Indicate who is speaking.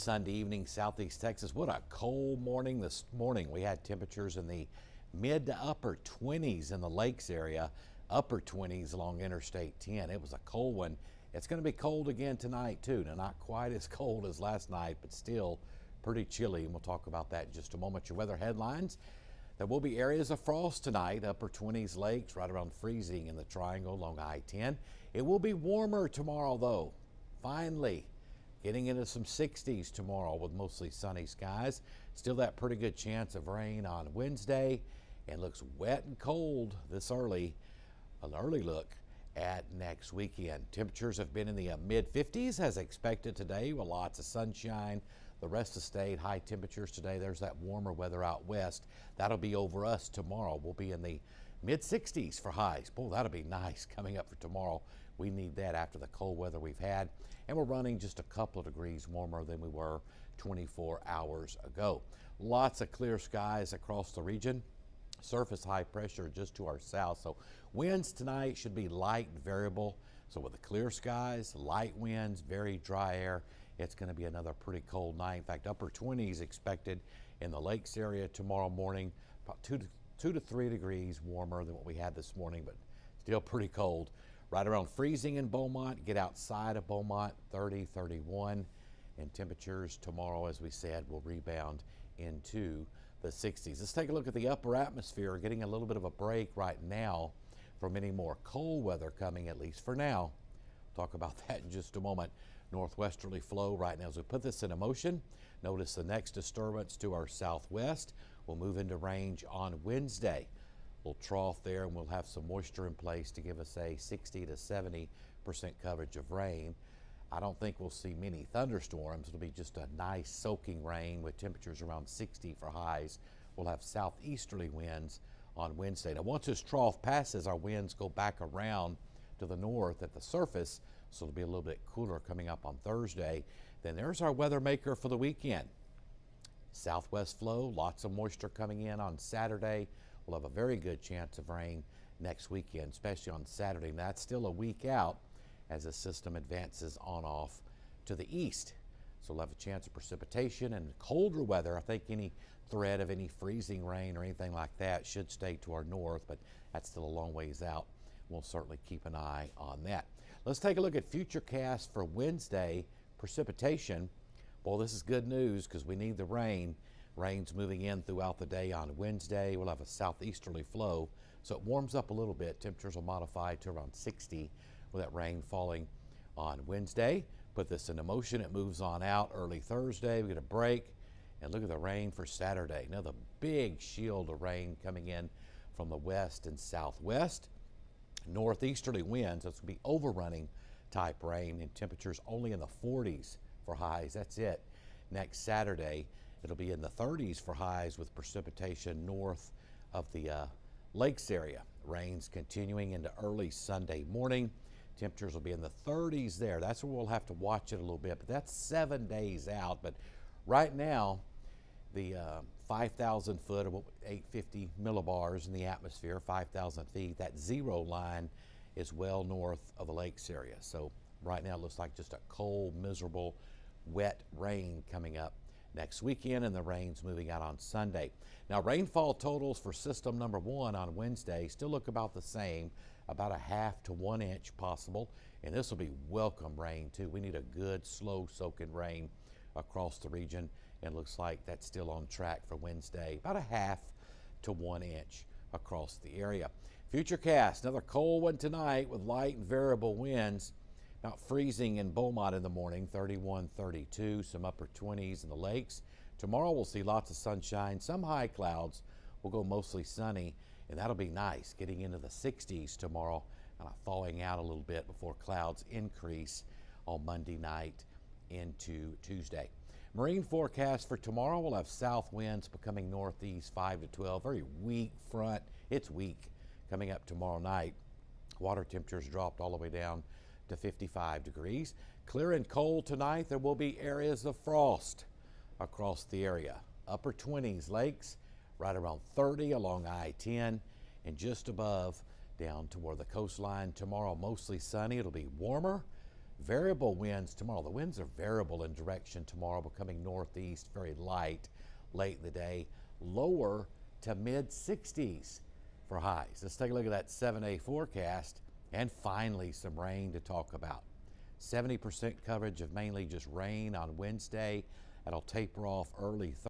Speaker 1: Sunday evening, southeast Texas. What a cold morning this morning. We had temperatures in the mid to upper 20s in the lakes area, upper 20s along Interstate 10. It was a cold one. It's going to be cold again tonight too. Now, not quite as cold as last night, but still pretty chilly. And we'll talk about that in just a moment. Your weather headlines. There will be areas of frost tonight, upper 20s lakes, right around freezing in the triangle along I-10. It will be warmer tomorrow though. Finally. Getting into some 60s tomorrow with mostly sunny skies. Still that pretty good chance of rain on Wednesday, and looks wet and cold this early. An early look at next weekend. Temperatures have been in the mid 50s as expected today with lots of sunshine. The rest of the state, high temperatures today. There's that warmer weather out west. That'll be over us tomorrow. We'll be in the mid 60s for highs. Boy, that'll be nice coming up for tomorrow. We need that after the cold weather we've had. And we're running just a couple of degrees warmer than we were 24 hours ago. Lots of clear skies across the region. Surface high pressure just to our south. So winds tonight should be light and variable. So with the clear skies, light winds, very dry air, it's going to be another pretty cold night. In fact, upper 20s expected in the lakes area tomorrow morning, about 2 to 3 degrees warmer than what we had this morning, but still pretty cold. Right around freezing in Beaumont. Get outside of Beaumont, 30, 31. And temperatures tomorrow, as we said, will rebound into the 60s. Let's take a look at the upper atmosphere. Getting a little bit of a break right now from any more cold weather coming, at least for now. Talk about that in just a moment. Northwesterly flow right now. As we put this into motion, notice the next disturbance to our southwest will move into range on Wednesday. We'll trough there and we'll have some moisture in place to give us a 60 to 70% coverage of rain. I don't think we'll see many thunderstorms. It'll be just a nice soaking rain with temperatures around 60 for highs. We'll have southeasterly winds on Wednesday. Now, once this trough passes, our winds go back around to the north at the surface, so it'll be a little bit cooler coming up on Thursday. Then there's our weather maker for the weekend. Southwest flow, lots of moisture coming in on Saturday. We'll have a very good chance of rain next weekend, especially on Saturday. And that's still a week out as the system advances on off to the east. So we'll have a chance of precipitation and colder weather. I think any threat of any freezing rain or anything like that should stay to our north, but that's still a long ways out. We'll certainly keep an eye on that. Let's take a look at Futurecast for Wednesday precipitation. Well, this is good news because we need the rain. Rain's moving in throughout the day on Wednesday. We'll have a southeasterly flow, so it warms up a little bit. Temperatures will modify to around 60 with that rain falling on Wednesday. Put this into motion. It moves on out early Thursday. We get a break, and look at the rain for Saturday. Another big shield of rain coming in from the west and southwest. Northeasterly winds. That's going to be overrunning type rain, and temperatures only in the 40s for highs. That's it. Next Saturday, it'll be in the 30s for highs with precipitation north of the lakes area. Rains continuing into early Sunday morning. Temperatures will be in the 30s there. That's where we'll have to watch it a little bit, but that's 7 days out. But right now, the 5,000 foot or 850 millibars in the atmosphere, 5,000 feet, that zero line is well north of the lakes area. So right now it looks like just a cold, miserable, wet rain coming up next weekend, and the rain's moving out on Sunday. Now, rainfall totals for system number 1 on Wednesday still look about the same, about a half to 1 inch possible, and this will be welcome rain too. We need a good slow soaking rain across the region, and it looks like that's still on track for Wednesday, about a half to 1 inch across the area. Futurecast, another cold one tonight with light and variable winds. About freezing in Beaumont in the morning, 31, 32, some upper 20s in the lakes. Tomorrow we'll see lots of sunshine, some high clouds. We'll go mostly sunny, and that'll be nice, getting into the 60s tomorrow, thawing out a little bit before clouds increase on Monday night into Tuesday. Marine forecast for tomorrow, we'll have south winds becoming northeast 5 to 12, very weak front. It's weak coming up tomorrow night. Water temperatures dropped all the way down to 55 degrees. Clear and cold tonight. There will be areas of frost across the area. Upper 20s lakes, right around 30 along I-10, and just above down toward the coastline. Tomorrow mostly sunny. It'll be warmer. Variable winds tomorrow. The winds are variable in direction tomorrow, becoming northeast, very light late in the day, lower to mid 60s for highs. Let's take a look at that 7-day forecast, and finally some rain to talk about. 70% coverage of mainly just rain on Wednesday. That'll taper off early